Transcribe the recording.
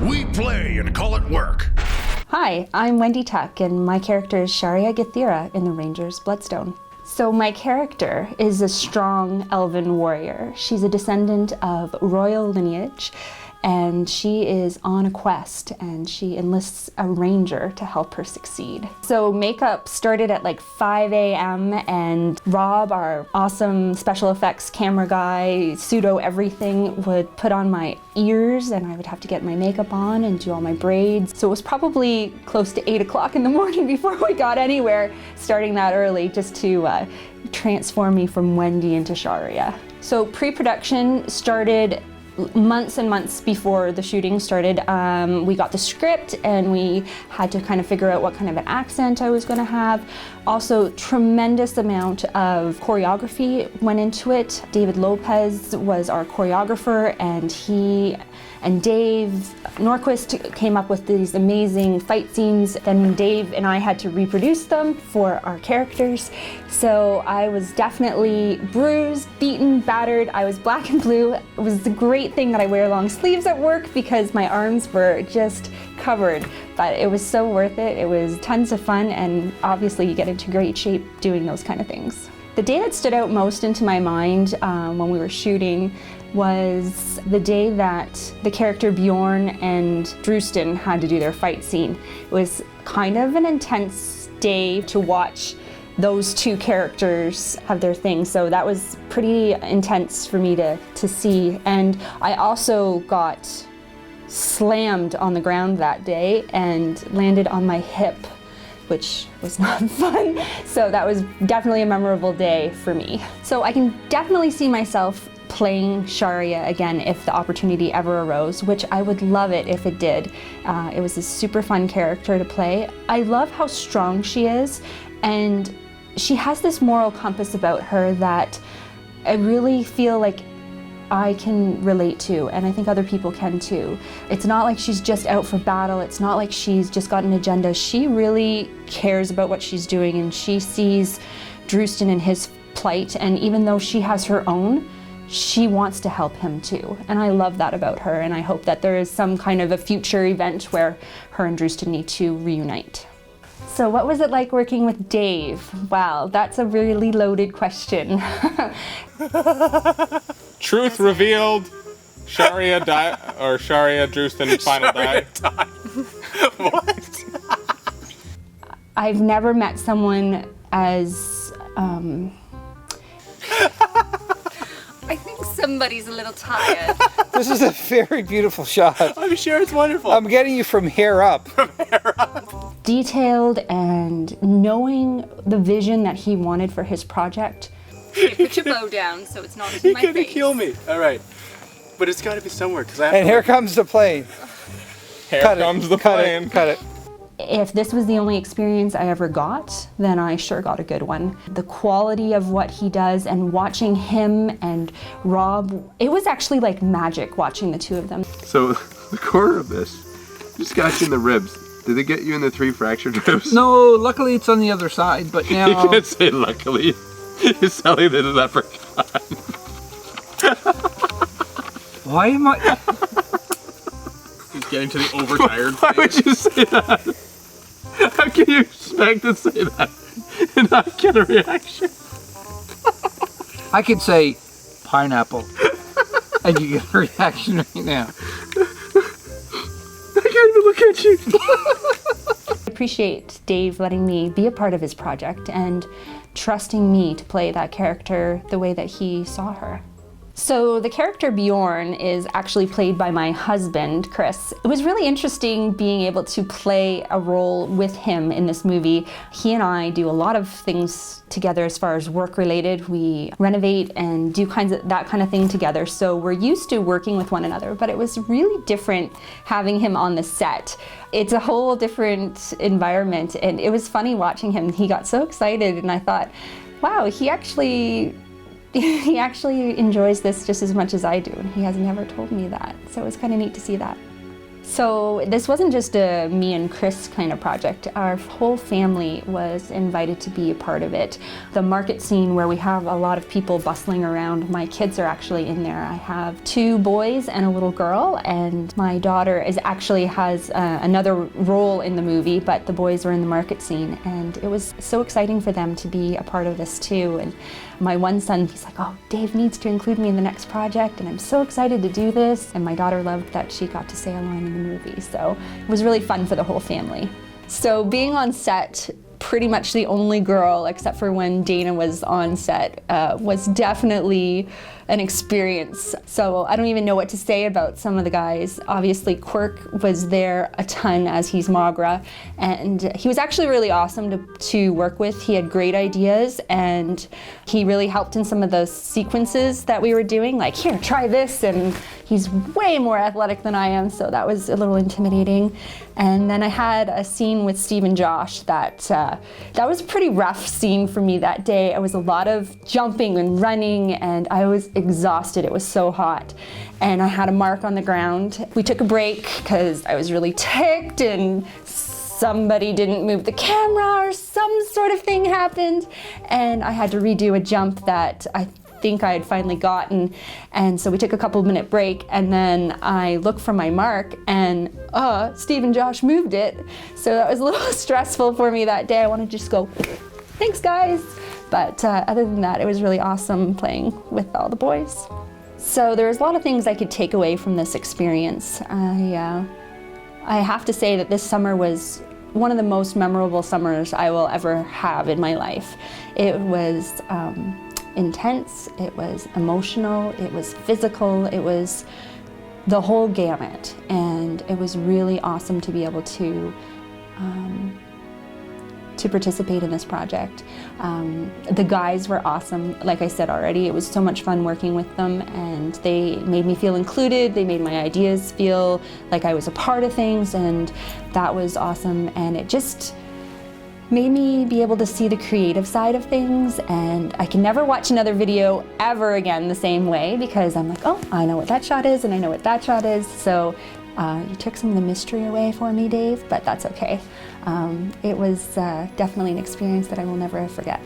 We play and call it work. Hi, I'm Wendy Tuck, and my character is Sharia Gethyra in the Ranger's Bloodstone. So my character is a strong elven warrior. She's a descendant of royal lineage, and she is on a quest, and she enlists a ranger to help her succeed. So makeup started at like 5 a.m. and Rob, our awesome special effects camera guy, pseudo everything, would put on my ears and I would have to get my makeup on and do all my braids. So it was probably close to 8 o'clock in the morning before we got anywhere, starting that early just to transform me from Wendy into Sharia. So pre-production started months and months before the shooting started. We got the script and we had to kind of figure out what kind of an accent I was going to have. Also, tremendous amount of choreography went into it. David Lopez was our choreographer, and he and Dave Norquist came up with these amazing fight scenes. Then Dave and I had to reproduce them for our characters. So I was definitely bruised, beaten, battered. I was black and blue. It was a great thing that I wear long sleeves at work because my arms were just covered, but it was so worth it. It was tons of fun, and obviously you get into great shape doing those kind of things. The day that stood out most into my mind when we were shooting was the day that the character Bjorn and Drewston had to do their fight scene. It was kind of an intense day to watch those two characters have their thing, so that was pretty intense for me to see. And I also got slammed on the ground that day and landed on my hip, which was not fun. So that was definitely a memorable day for me. So I can definitely see myself playing Sharia again if the opportunity ever arose, which I would love it if it did. It was a super fun character to play. I love how strong she is, and she has this moral compass about her that I really feel like I can relate to, and I think other people can too. It's not like she's just out for battle. It's not like she's just got an agenda. She really cares about what she's doing, and she sees Drewston in his plight, and even though she has her own, she wants to help him too. And I love that about her, and I hope that there is some kind of a future event where her and Drewston need to reunite. So what was it like working with Dave? Wow, that's a really loaded question. Truth revealed, Sharia died, or Sharia Drewston final died. What? I've never met someone as I think somebody's a little tired. This is a very beautiful shot. I'm sure it's wonderful. I'm getting you from here up. detailed, and knowing the vision that he wanted for his project. Okay, put your bow down so it's not in You're my gonna face. kill me. All right, but it's got to be somewhere because I have And here comes the plane. Here Cut comes it. the Cut plane. it. Cut it. If this was the only experience I ever got, then I sure got a good one. The quality of what he does, and watching him and Rob, it was actually like magic watching the two of them. So the core of this just got you in the ribs. Did it get you in the 3 fractured ribs? No, luckily it's on the other side, but You now... can't say luckily. You're selling it as leprechaun. Why am I... He's getting to the overtired Why would you say that? How can you expect to say that and not get a reaction? I could say pineapple, and you get a reaction right now. I can't even look at you. I appreciate Dave letting me be a part of his project and trusting me to play that character the way that he saw her. So the character Bjorn is actually played by my husband, Chris. It was really interesting being able to play a role with him in this movie. He and I do a lot of things together as far as work related. We renovate and do that kind of thing together. So we're used to working with one another, but it was really different having him on the set. It's a whole different environment, and it was funny watching him. He got so excited, and I thought, wow, he actually enjoys this just as much as I do, and he has never told me that. So it was kind of neat to see that. So this wasn't just a me and Chris kind of project. Our whole family was invited to be a part of it. The market scene where we have a lot of people bustling around, my kids are actually in there. I have 2 boys and a little girl, and my daughter actually has another role in the movie, but the boys were in the market scene, and it was so exciting for them to be a part of this too. And my one son, he's like, oh, Dave needs to include me in the next project, and I'm so excited to do this. And my daughter loved that she got to say a line in the movie, so it was really fun for the whole family. So being on set, pretty much the only girl, except for when Dana was on set, was definitely an experience. So I don't even know what to say about some of the guys. Obviously Quirk was there a ton as he's Mogra, and he was actually really awesome to work with. He had great ideas, and he really helped in some of the sequences that we were doing, like, here, try this, and he's way more athletic than I am, so that was a little intimidating. And then I had a scene with Steve and Josh that was a pretty rough scene for me that day. It was a lot of jumping and running, and I was exhausted. It was so hot. And I had a mark on the ground. We took a break because I was really ticked, and somebody didn't move the camera or some sort of thing happened, and I had to redo a jump that I think I had finally gotten. And so we took a couple-minute break, and then I looked for my mark, and Steve and Josh moved it. So that was a little stressful for me that day. I wanted to just go, thanks guys. But other than that, it was really awesome playing with all the boys. So there was a lot of things I could take away from this experience. I have to say that this summer was one of the most memorable summers I will ever have in my life. It was intense, it was emotional, it was physical, it was the whole gamut, and it was really awesome to be able to participate in this project. The guys were awesome. Like I said already, it was so much fun working with them, and they made me feel included. They made my ideas feel like I was a part of things, and that was awesome. And it just made me be able to see the creative side of things, and I can never watch another video ever again the same way, because I'm like, oh, I know what that shot is, and I know what that shot is. So you took some of the mystery away for me, Dave, but that's okay. It was definitely an experience that I will never forget.